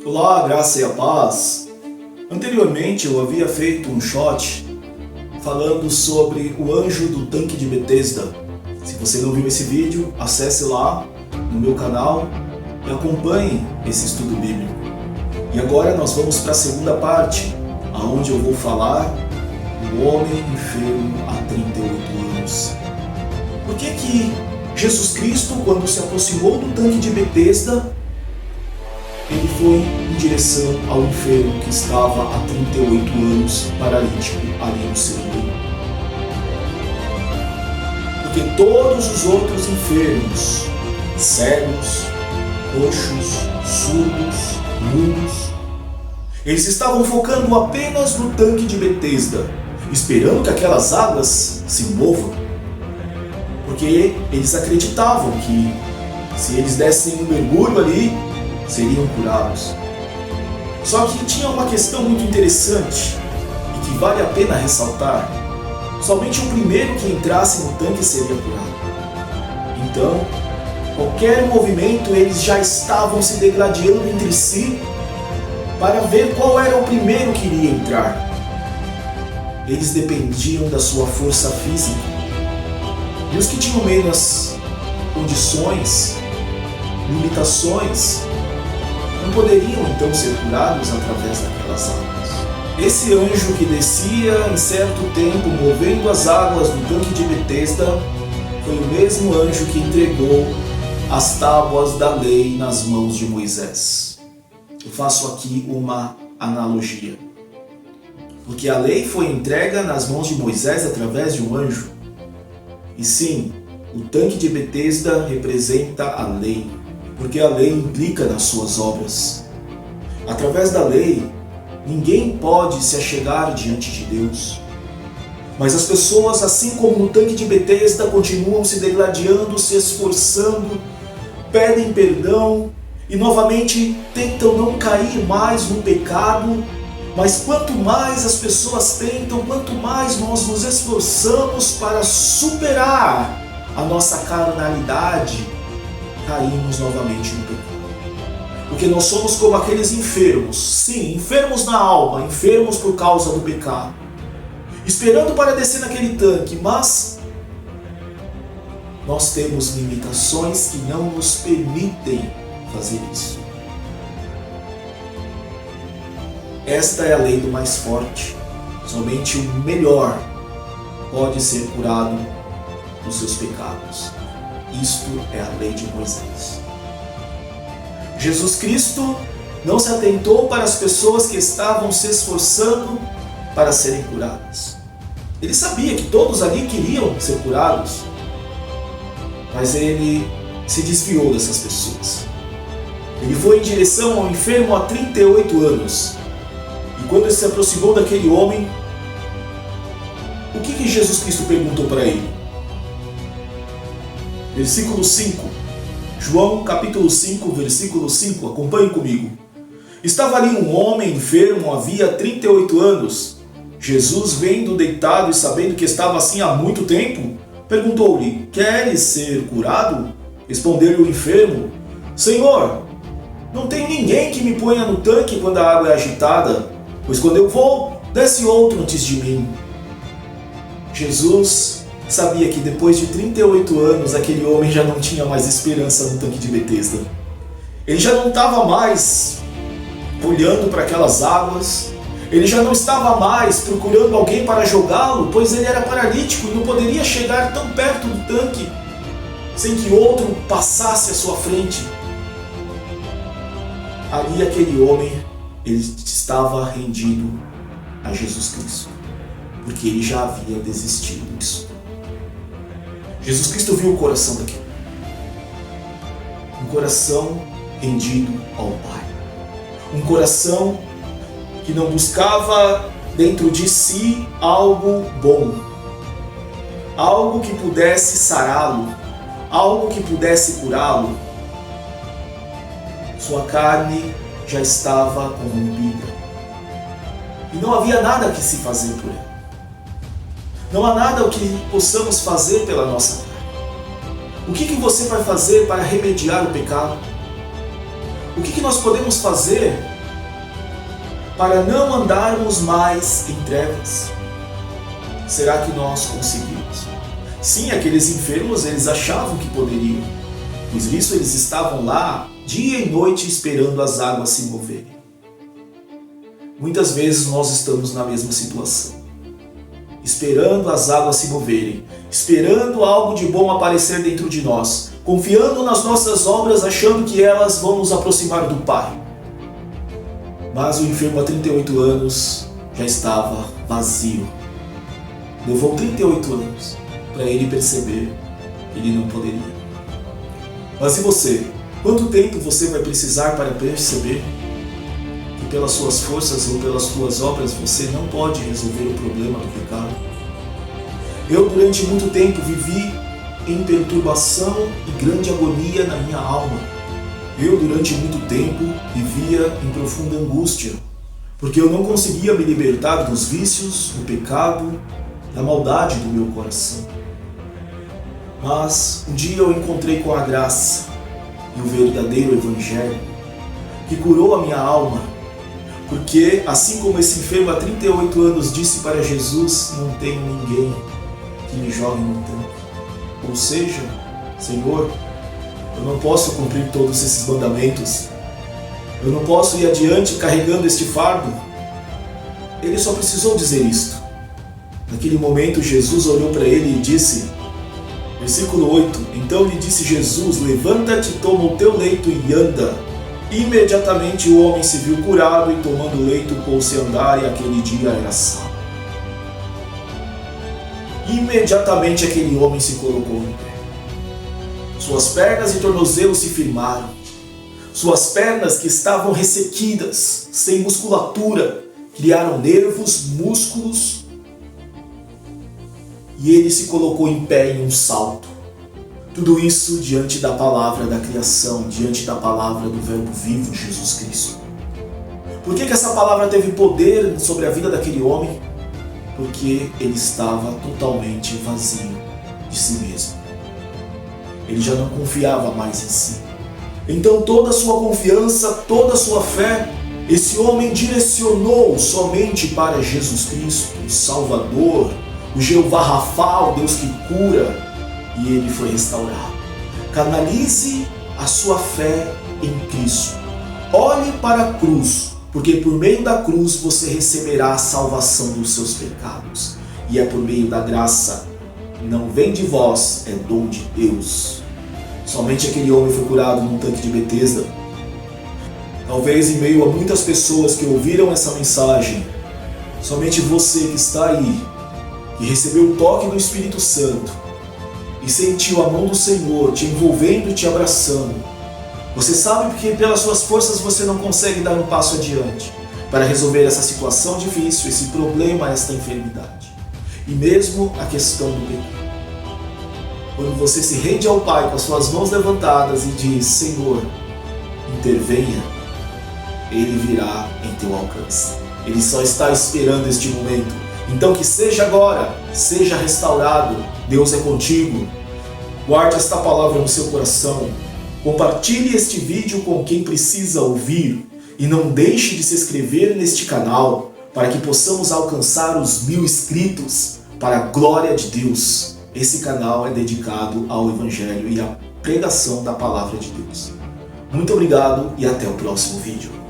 Olá, graça e a paz. Anteriormente eu havia feito um shot falando sobre o anjo do tanque de Betesda. Se você não viu esse vídeo, acesse lá no meu canal e acompanhe esse estudo bíblico. E agora nós vamos para a segunda parte, onde eu vou falar do homem enfermo há 38 anos. Por que Jesus Cristo, quando se aproximou do tanque de Betesda, ele foi em direção ao enfermo que estava há 38 anos paralítico ali no seu leito? Porque todos os outros enfermos, cegos, coxos, surdos, mudos, eles estavam focando apenas no tanque de Betesda, esperando que aquelas águas se movam, porque eles acreditavam que se eles dessem um mergulho ali, seriam curados. Só que tinha uma questão muito interessante e que vale a pena ressaltar: somente o primeiro que entrasse no tanque seria curado. Então, qualquer movimento, eles já estavam se degladiando entre si para ver qual era o primeiro que iria entrar. Eles dependiam da sua força física. E os que tinham menos condições, limitações, não poderiam então ser curados através daquelas águas. Esse anjo que descia em certo tempo movendo as águas do tanque de Betesda foi o mesmo anjo que entregou as tábuas da lei nas mãos de Moisés. Eu faço aqui uma analogia, porque a lei foi entregue nas mãos de Moisés através de um anjo. E sim, o tanque de Betesda representa a lei, porque a lei implica nas suas obras. Através da lei, ninguém pode se achegar diante de Deus. Mas as pessoas, assim como no tanque de Betesda, continuam se degladiando, se esforçando, pedem perdão e novamente tentam não cair mais no pecado. Mas quanto mais as pessoas tentam, quanto mais nós nos esforçamos para superar a nossa carnalidade, caímos novamente no pecado. Porque nós somos como aqueles enfermos, sim, enfermos na alma, enfermos por causa do pecado, esperando para descer naquele tanque, mas nós temos limitações que não nos permitem fazer isso. Esta é a lei do mais forte. Somente o melhor pode ser curado dos seus pecados. Isto é a lei de Moisés. Jesus Cristo não se atentou para as pessoas que estavam se esforçando para serem curadas. Ele sabia que todos ali queriam ser curados, mas ele se desviou dessas pessoas. Ele foi em direção ao enfermo há 38 anos. E quando ele se aproximou daquele homem, o que Jesus Cristo perguntou para ele? Versículo 5. João capítulo 5, versículo 5. Acompanhe comigo. Estava ali um homem enfermo havia 38 anos. Jesus, vendo deitado e sabendo que estava assim há muito tempo, perguntou-lhe: queres ser curado? Respondeu-lhe o enfermo: Senhor, não tem ninguém que me ponha no tanque quando a água é agitada, pois quando eu vou, desce outro antes de mim. Jesus sabia que depois de 38 anos, aquele homem já não tinha mais esperança no tanque de Betesda. Ele já não estava mais olhando para aquelas águas, ele já não estava mais procurando alguém para jogá-lo, pois ele era paralítico e não poderia chegar tão perto do tanque sem que outro passasse à sua frente. Ali aquele homem, ele estava rendido a Jesus Cristo, porque ele já havia desistido disso. Jesus Cristo viu o coração daquele, um coração rendido ao Pai, um coração que não buscava dentro de si algo bom, algo que pudesse sará-lo, algo que pudesse curá-lo. Sua carne já estava corrompida e não havia nada que se fazer por ele. Não há nada o que possamos fazer pela nossa carne. O que você vai fazer para remediar o pecado? o que nós podemos fazer para não andarmos mais em trevas? Será que nós conseguimos? Sim, aqueles enfermos, eles achavam que poderiam. Por isso eles estavam lá dia e noite esperando as águas se moverem. Muitas vezes nós estamos na mesma situação, esperando as águas se moverem, esperando algo de bom aparecer dentro de nós, confiando nas nossas obras, achando que elas vão nos aproximar do Pai. Mas o enfermo há 38 anos já estava vazio. Levou 38 anos para ele perceber que ele não poderia. Mas e você? Quanto tempo você vai precisar para perceber que pelas suas forças ou pelas suas obras você não pode resolver o problema do pecado? Eu durante muito tempo vivi em perturbação e grande agonia na minha alma. Eu durante muito tempo vivia em profunda angústia, porque eu não conseguia me libertar dos vícios, do pecado, da maldade do meu coração. Mas um dia eu encontrei com a graça e o verdadeiro Evangelho que curou a minha alma, porque assim como esse enfermo há 38 anos disse para Jesus, não tenho ninguém que me jogue no tanque. Ou seja, Senhor, eu não posso cumprir todos esses mandamentos, eu não posso ir adiante carregando este fardo. Ele só precisou dizer isto. Naquele momento Jesus olhou para ele e disse, versículo 8, então lhe disse Jesus, levanta-te, toma o teu leito e anda. Imediatamente o homem se viu curado e tomando o leito pôs-se a andar, e aquele dia era sábado. Imediatamente aquele homem se colocou em pé. Suas pernas e tornozelos se firmaram. Suas pernas que estavam ressequidas, sem musculatura, criaram nervos, músculos, e ele se colocou em pé em um salto. Tudo isso diante da palavra da criação, diante da palavra do Verbo vivo, Jesus Cristo. Por que essa palavra teve poder sobre a vida daquele homem? Porque ele estava totalmente vazio de si mesmo. Ele já não confiava mais em si. Então toda a sua confiança, toda a sua fé, esse homem direcionou somente para Jesus Cristo, o Salvador, o Jeová Rafa, o Deus que cura, e ele foi restaurado. Canalize a sua fé em Cristo. Olhe para a cruz, porque por meio da cruz você receberá a salvação dos seus pecados. E é por meio da graça, não vem de vós, é dom de Deus. Somente aquele homem foi curado num tanque de Betesda. Talvez em meio a muitas pessoas que ouviram essa mensagem, somente você que está aí, que recebeu o toque do Espírito Santo e sentiu a mão do Senhor te envolvendo e te abraçando. Você sabe que pelas suas forças você não consegue dar um passo adiante para resolver essa situação difícil, esse problema, esta enfermidade. E mesmo a questão do pecado. Quando você se rende ao Pai com as suas mãos levantadas e diz, Senhor, intervenha, Ele virá em teu alcance. Ele só está esperando este momento. Então que seja agora, seja restaurado, Deus é contigo. Guarde esta palavra no seu coração. Compartilhe este vídeo com quem precisa ouvir. E não deixe de se inscrever neste canal para que possamos alcançar os 1000 inscritos para a glória de Deus. Esse canal é dedicado ao Evangelho e à pregação da Palavra de Deus. Muito obrigado e até o próximo vídeo.